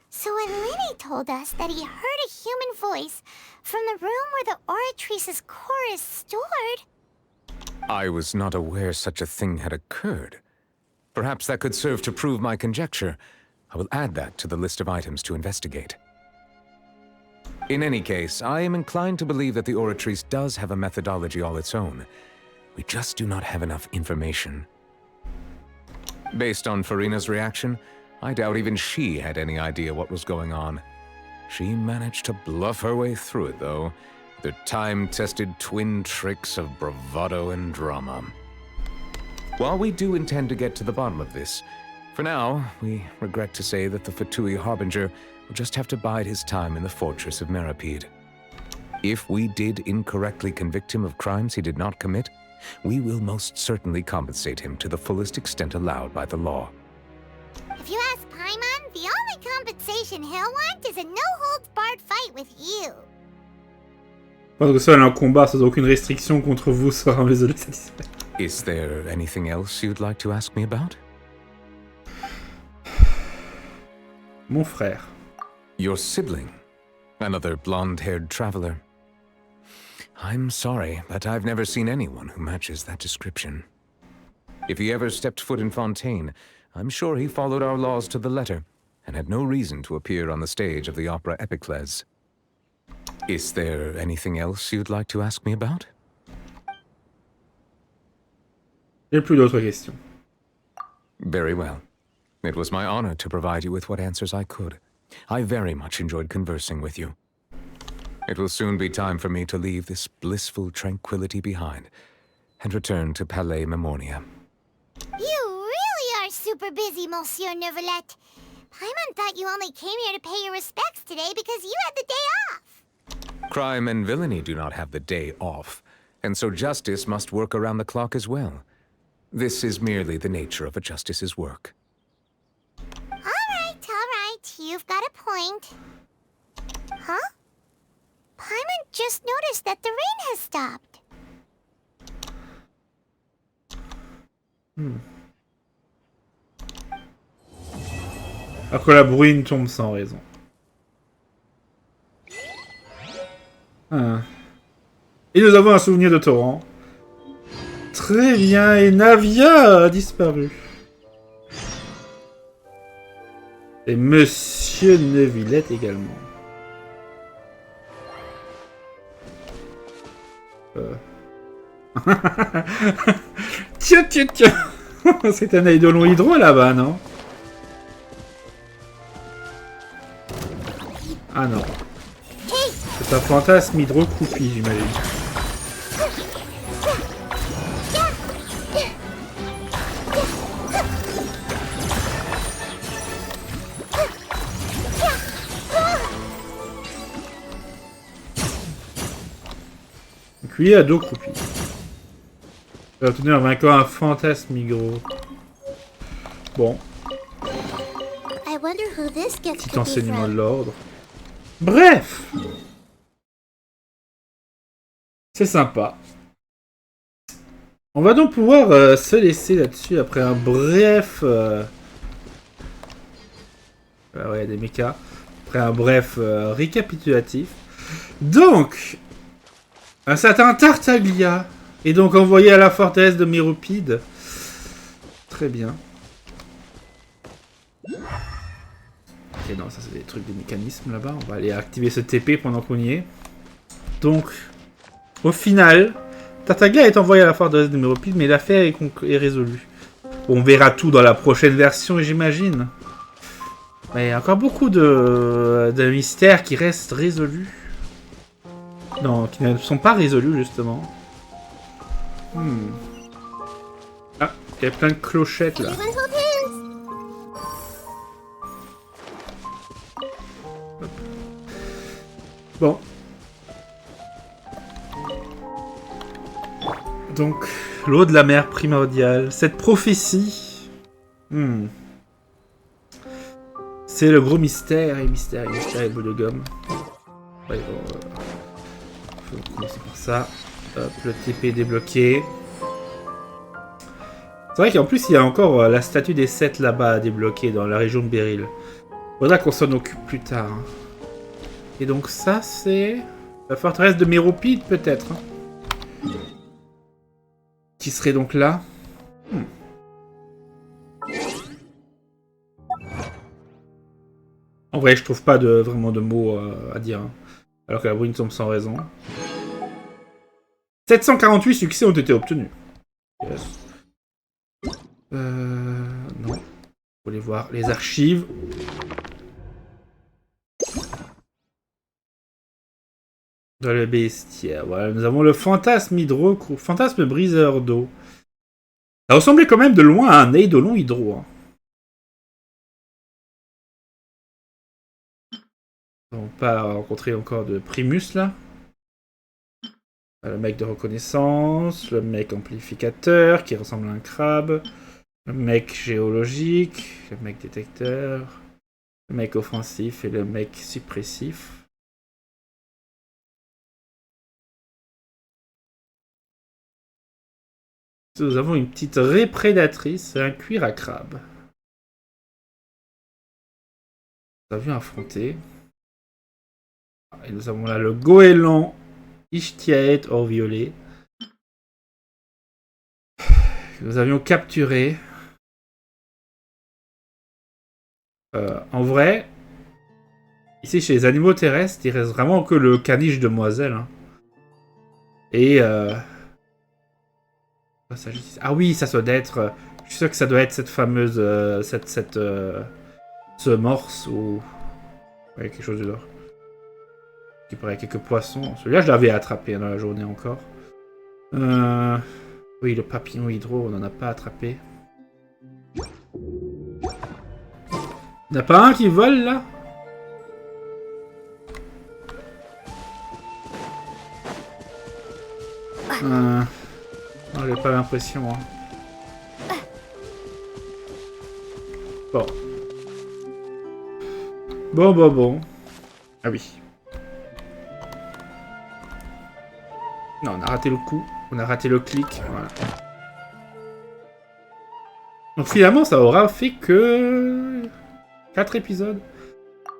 Speaker 3: So So when Linny told us that he heard a human voice from the room where the Oratrice's core is stored...
Speaker 4: I was not aware such a thing had occurred. Perhaps that could serve to prove my conjecture. I will add that to the list of items to investigate. In any case, I am inclined to believe that the Oratrice does have a methodology all its own. We just do not have enough information. Based on Farina's reaction, I doubt even she had any idea what was going on. She managed to bluff her way through it, though, with her time-tested twin tricks of bravado and drama. While we do intend to get to the bottom of this, for now, we regret to say that the Fatui Harbinger will just have to bide his time in the fortress of Meripede. If we did incorrectly convict him of crimes he did not commit, we will most certainly compensate him to the fullest extent allowed by the law.
Speaker 3: If you ask Paimon, the only compensation he'll want is a no-holds-barred fight with you.
Speaker 5: Parce que seul un combat sans aucune restriction contre vous sera résolu satisfait.
Speaker 4: Is there anything else you'd like to ask me about?
Speaker 5: Mon frère.
Speaker 4: Your sibling? Another blonde-haired traveler? I'm sorry, but I've never seen anyone who matches that description. If he ever stepped foot in Fontaine, I'm sure he followed our laws to the letter, and had no reason to appear on the stage of the opera épiclèse. Is there anything else you'd like to ask me about?
Speaker 5: J'ai plus d'autres questions.
Speaker 4: Very well. It was my honor to provide you with what answers I could. I very much enjoyed conversing with you. It will soon be time for me to leave this blissful tranquility behind and return to Palais Memoria.
Speaker 3: You really are super busy, Monsieur Neuvillette. Paimon thought you only came here to pay your respects today because you had the day off.
Speaker 4: Crime and villainy do not have the day off, and so justice must work around the clock as well. This is merely the nature of a justice's work.
Speaker 3: All right. You've got a point. Huh? Paimon just noticed that the rain has stopped.
Speaker 5: Alors que la bruine tombe sans raison. Et nous avons un souvenir de torrent. Très bien, et Navia a disparu. Et Monsieur Neuvillette également. Tiens. C'est un eidolon hydro là-bas, non? Ah non. C'est un fantasme hydro-croupi, j'imagine. Lui à dos croupi. J'ai obtenu en vainquant un fantasme hydro. Bon. Petit enseignement de l'ordre. Bref. C'est sympa. On va donc pouvoir se laisser là-dessus après un bref... ouais, des mechas. Après un bref récapitulatif. Donc, un certain Tartaglia est donc envoyé à la forteresse de Méropide. Très bien. Ok, non, ça c'est des trucs, des mécanismes là-bas. On va aller activer ce TP pendant qu'on y est. Donc, au final, Tartaglia est envoyé à la forteresse de Méropide, mais l'affaire est résolue. On verra tout dans la prochaine version, j'imagine. Mais il y a encore beaucoup de mystères qui restent résolus. Non, qui ne sont pas résolus, justement. Ah, il y a plein de clochettes, là. Hop. Bon. Donc, l'eau de la mer primordiale. Cette prophétie... C'est le gros mystère, et bout de gomme. Ouais, bon, faut commencer par ça. Hop, le TP débloqué. C'est vrai qu'en plus, il y a encore la statue des 7 là-bas à débloquer dans la région de Beryl. Faudra qu'on s'en occupe plus tard. Hein. Et donc ça, c'est... la forteresse de Méropide, peut-être. Hein. Qui serait donc là. En vrai, je trouve pas vraiment de mots à dire. Hein. Alors que la brune tombe sans raison. 748 succès ont été obtenus. Yes. Non. Vous voulez voir les archives. Dans le bestiaire. Voilà, nous avons le fantasme fantasme briseur d'eau. Ça ressemblait quand même de loin à un eidolon hydro. Hein. On va pas rencontrer encore de Primus là. Le mec de reconnaissance, le mec amplificateur qui ressemble à un crabe, le mec géologique, le mec détecteur, le mec offensif et le mec suppressif. Nous avons une petite réprédatrice et un cuir à crabe. Nous avions affronté. Et nous avons là le goéland Ishtiaet hors violet. Nous avions capturé. En vrai, ici chez les animaux terrestres, il reste vraiment que le caniche demoiselle. Hein. Et ah oui, ça doit être. Je suis sûr que ça doit être cette fameuse ce morse ou ouais, quelque chose de l'or. Qui paraît quelques poissons. Celui-là, je l'avais attrapé dans la journée encore. Oui, le papillon hydro, on n'en a pas attrapé. Il n'y en a pas un qui vole, là? Non, j'ai pas l'impression. Hein. Bon. Ah oui. Non, on a raté le coup. On a raté le clic. Voilà. Donc finalement, ça aura fait que 4 épisodes.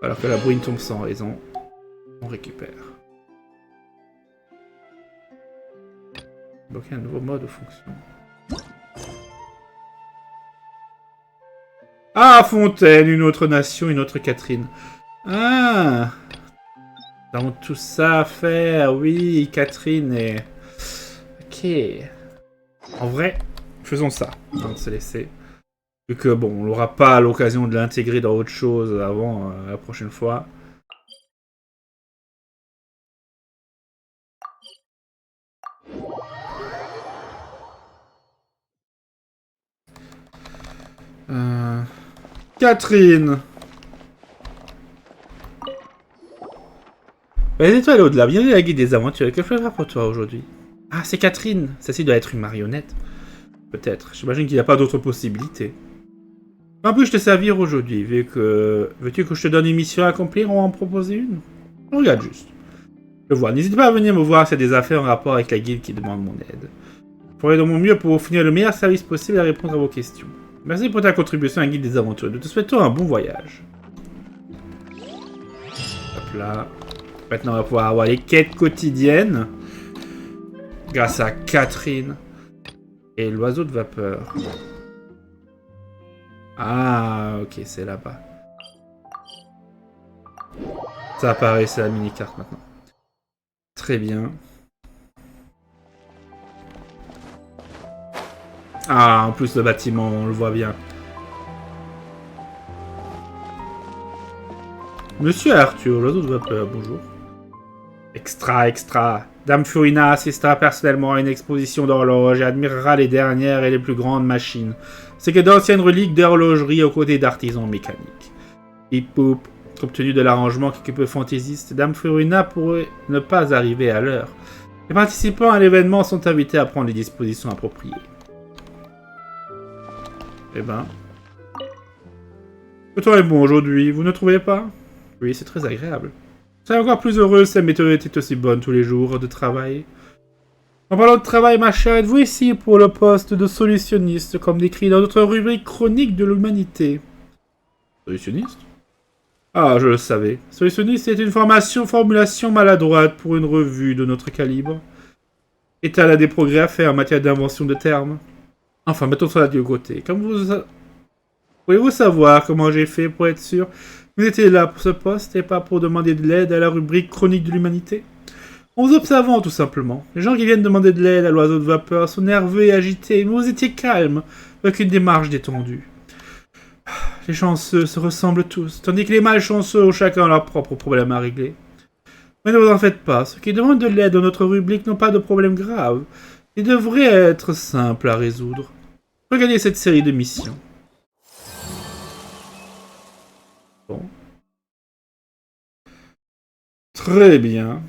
Speaker 5: Alors que la bruine tombe sans raison. On récupère. Donc il y a un nouveau mode de fonction. Ah, Fontaine, une autre nation, une autre Catherine. Ah, nous avons tout ça à faire, oui, Catherine et... Ok. En vrai, faisons ça, avant de se laisser. Vu que, bon, on n'aura pas l'occasion de l'intégrer dans autre chose avant la prochaine fois. Catherine. Les étoiles au-delà, bienvenue à la guide des aventures. Que faire pour toi aujourd'hui? Ah, c'est Catherine. Celle-ci doit être une marionnette. Peut-être. J'imagine qu'il n'y a pas d'autre possibilité. En plus, je te servir aujourd'hui, vu que... Veux-tu que je te donne une mission à accomplir ou en proposer une? Regarde juste. Je vois. N'hésite pas à venir me voir si tu as des affaires en rapport avec la guilde qui demande mon aide. Je ferai de mon mieux pour vous fournir le meilleur service possible à répondre à vos questions. Merci pour ta contribution à la guilde des aventures. Nous te souhaitons un bon voyage. Hop là. Maintenant, on va pouvoir avoir les quêtes quotidiennes. Grâce à Catherine. Et l'oiseau de vapeur. Ah, ok, c'est là-bas. Ça apparaît, c'est la mini-carte maintenant. Très bien. Ah, en plus, le bâtiment, on le voit bien. Monsieur Arthur, l'oiseau de vapeur, bonjour. Extra. Dame Furina assistera personnellement à une exposition d'horloges et admirera les dernières et les plus grandes machines. C'est que d'anciennes reliques d'horlogerie aux côtés d'artisans mécaniques. Hip Poup, compte tenu de l'arrangement quelque peu fantaisiste, Dame Furina pourrait ne pas arriver à l'heure. Les participants à l'événement sont invités à prendre les dispositions appropriées. Eh ben... Le temps est bon aujourd'hui, vous ne trouvez pas? Oui, c'est très agréable. Je serais encore plus heureux si la météo était aussi bonne tous les jours de travail. En parlant de travail, ma chère, êtes-vous ici pour le poste de solutionniste, comme décrit dans notre rubrique chronique de l'humanité? Solutionniste? Ah, je le savais. Solutionniste est une formulation maladroite pour une revue de notre calibre. Est-elle à des progrès à faire en matière d'invention de termes? Enfin, mettons cela de côté. Pouvez-vous savoir comment j'ai fait pour être sûr que vous étiez là pour ce poste et pas pour demander de l'aide à la rubrique chronique de l'humanité? En vous observant, tout simplement. Les gens qui viennent demander de l'aide à l'oiseau de vapeur sont nerveux et agités, mais vous étiez calme, avec une démarche détendue. Les chanceux se ressemblent tous, tandis que les malchanceux ont chacun leur propre problème à régler. Mais ne vous en faites pas, ceux qui demandent de l'aide dans notre rubrique n'ont pas de problème grave. Ils devraient être simples à résoudre. Regardez cette série de missions. Bon. Très bien.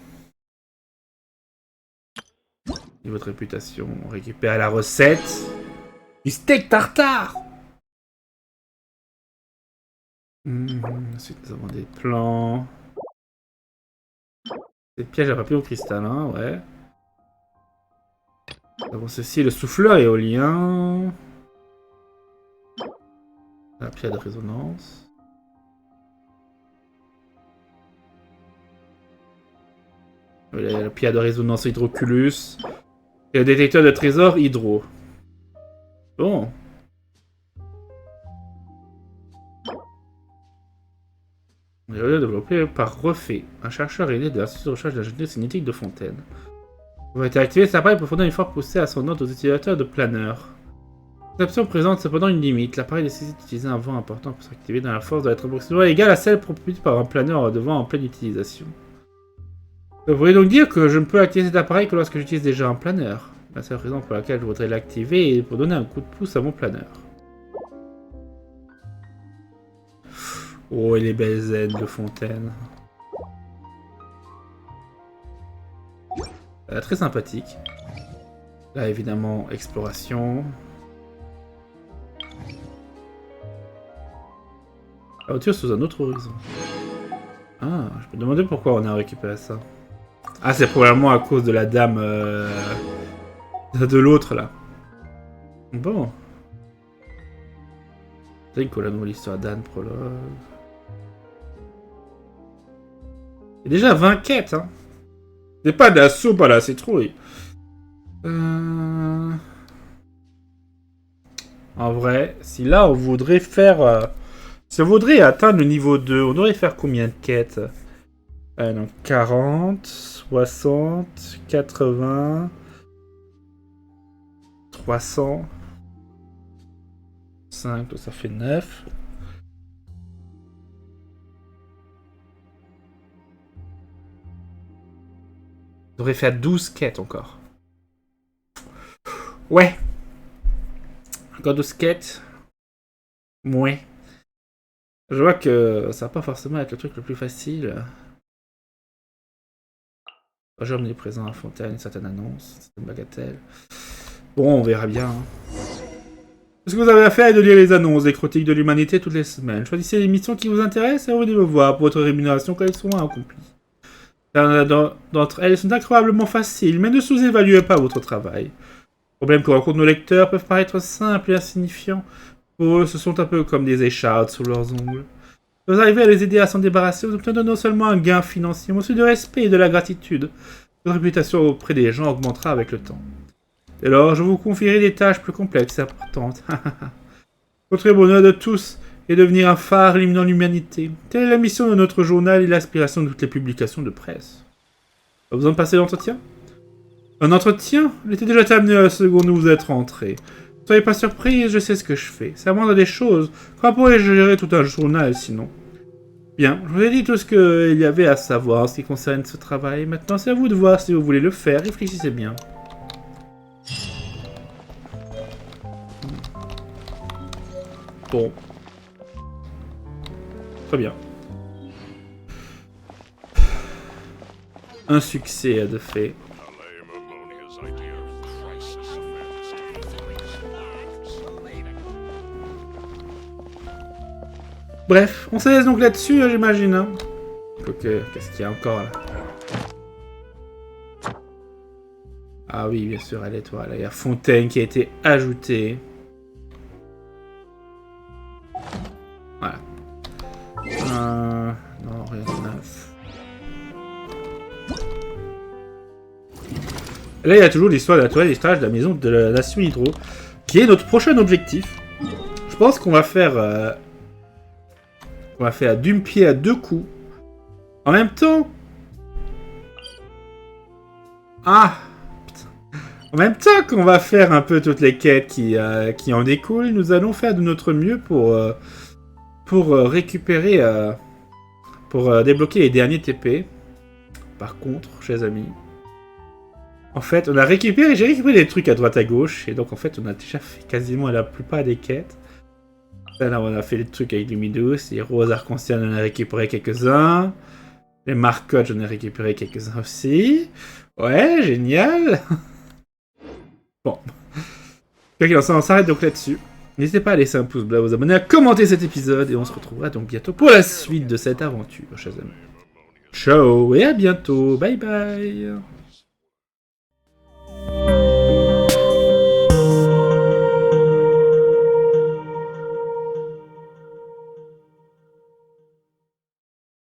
Speaker 5: Et votre réputation, on récupère la recette. Du steak tartare. Ensuite, nous avons des plans. Des pièges à papier au cristallin, ouais. Nous avons ceci, le souffleur éolien. La pierre de résonance. La pierre de résonance hydroculus. Et le détecteur de trésors hydro. Bon. Développé par Refait, un chercheur aidé de l'Institut de recherche d'ingénierie cinétique de Fontaine. Pour être activé, cet appareil peut fournir une force poussée à son ordre aux utilisateurs de planeurs. Cette option présente cependant une limite. L'appareil nécessite d'utiliser un vent important pour s'activer dans la force doit être approximativement égale à celle produite par un planeur de vent en pleine utilisation. Vous voulez donc dire que je ne peux activer cet appareil que lorsque j'utilise déjà un planeur. La seule raison pour laquelle je voudrais l'activer est pour donner un coup de pouce à mon planeur. Oh, et les belles ailes de Fontaine. Très sympathique. Là, évidemment, exploration. Aventure sous un autre horizon. Ah, je me demandais pourquoi on a récupéré ça. Ah, c'est probablement à cause de la dame de l'autre, là. Bon. C'est quoi la nouvelle histoire d'Anne, prologue. Il y a déjà 20 quêtes, hein. C'est pas d'assaut, pas la citrouille. En vrai, si là on voudrait faire... si on voudrait atteindre le niveau 2, on devrait faire combien de quêtes? Donc 40, 60, 80, 300, 5, ça fait 9. On devrait faire 12 quêtes encore. Ouais. Encore 12 quêtes. Ouais. Je vois que ça va pas forcément être le truc le plus facile. Aujourd'hui, présent à Fontaine, une certaine annonce, c'est une bagatelle. Bon, on verra bien. Ce que vous avez à faire est de lire les annonces des critiques de l'humanité toutes les semaines. Choisissez les missions qui vous intéressent et revenez me voir pour votre rémunération quand elles seront accomplies. D'entre elles sont incroyablement faciles, mais ne sous-évaluez pas votre travail. Les problèmes que rencontrent nos lecteurs peuvent paraître simples et insignifiants. Pour eux, ce sont un peu comme des échardes sous leurs ongles. Si vous arrivez à les aider à s'en débarrasser, vous obtenez non seulement un gain financier, mais aussi du respect et de la gratitude. Votre réputation auprès des gens augmentera avec le temps. Dès lors, je vous confierai des tâches plus complexes et importantes. Votre bonheur de tous est de devenir un phare illuminant l'humanité. Telle est la mission de notre journal et l'aspiration de toutes les publications de presse. Pas besoin de passer l'entretien? Un entretien? Il était déjà terminé à la seconde où vous êtes rentré. Ne soyez pas surprise, je sais ce que je fais. C'est la moindre des choses. Comment pourrais-je gérer tout un journal sinon? Bien, je vous ai dit tout ce qu'il y avait à savoir en ce qui concerne ce travail. Maintenant, c'est à vous de voir si vous voulez le faire. Réfléchissez bien. Bon. Très bien. Un succès de fait. Bref, on se laisse donc là-dessus, j'imagine. Hein. Ok, qu'est-ce qu'il y a encore là? Ah oui, bien sûr, à l'étoile. Il y a Fontaine qui a été ajoutée. Voilà. Là, il y a toujours l'histoire de la toile d'étage de la maison de la nation Hydro, qui est notre prochain objectif. Je pense qu'on va faire... on va faire d'une pied à deux coups. En même temps... Ah putain. En même temps qu'on va faire un peu toutes les quêtes qui en découlent, nous allons faire de notre mieux pour récupérer... pour débloquer les derniers TP. Par contre, chers amis... En fait, j'ai récupéré des trucs à droite à gauche, et donc en fait, on a déjà fait quasiment la plupart des quêtes. Là, on a fait les trucs avec Lumidous, les roses arc-en-ciel, on en a récupéré quelques-uns. Les marcottes, j'en ai récupéré quelques-uns aussi. Ouais, génial. Bon. On s'arrête donc là-dessus. N'hésitez pas à laisser un pouce bleu, à vous abonner, à commenter cet épisode, et on se retrouvera donc bientôt pour la suite de cette aventure, chers amis. Ciao, et à bientôt. Bye bye.